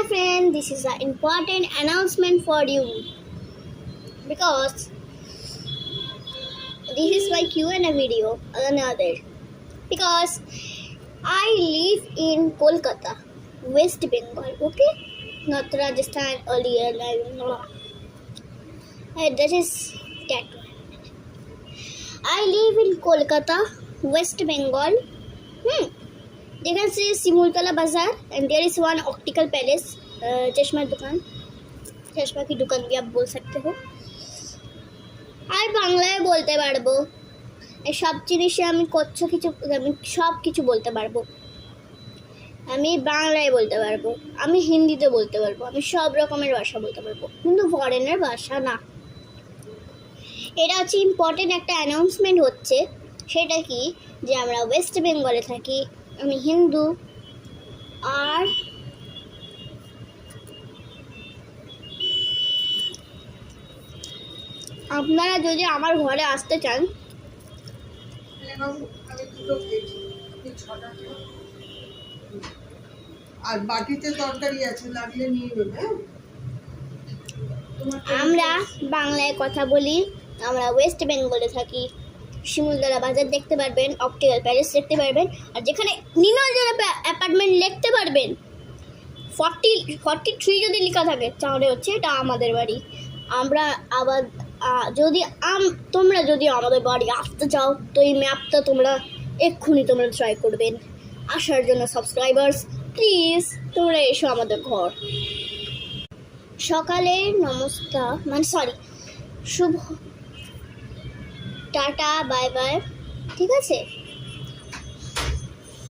friend, this is an important announcement for you because this is my Q&A video another because I live in Kolkata, West Bengal, okay? Not Rajasthan earlier, that is that one. I live in Kolkata, West Bengal. You can see Simultala Bazaar and there is one optical palace, चश्मा दुकान, चश्मा की दुकान भी आप बोल सकते हो। আর বাংলায় বলতে পারবো, এই সব জিনিসে আমি সব কিছু বলতে পারবো। আমি বাংলায় বলতে পারবো, আমি হিন্দিতে বলতে পারবো, আমি সব রকমের ভাষা বলতে পারবো, কিন্তু ফরেনের ভাষা না। এটা হচ্ছে ইম্পর্টেন্ট একটা অ্যানাউন্সমেন্ট হচ্ছে, সেটা কি যে আমরা ওয়েস্ট বেঙ্গলে থাকি, আমি হিন্দু। আর আপনারা যদি আমার ঘরে আসতে চান, আর বাটিতে তরকারি আছে, লাগলে নিয়ে নেবে। আমরা বাংলায় কথা বলি, আমরা ওয়েস্ট বেঙ্গলে থাকি। শিমুলতলা বাজার দেখতে পারবেন, অপটিক্যাল প্যালেস দেখতে পারবেন, আর যেখানে নির্মলজলা অ্যাপার্টমেন্ট লিখতে পারবেন 43 যদি লেখা থাকে তাহলে হচ্ছে এটা আমাদের বাড়ি। আমরা আবার যদি তোমরা যদি আমাদের বাড়ি আসতে চাও তো এই ম্যাপটা তোমরা এক্ষুনি ট্রাই করবেন আসার জন্য। সাবস্ক্রাইবার্স প্লিজ তোমরা এসো আমাদের ঘর। সকালে নমস্কার, শুভ টাটা, বাই বাই, ঠিক আছে।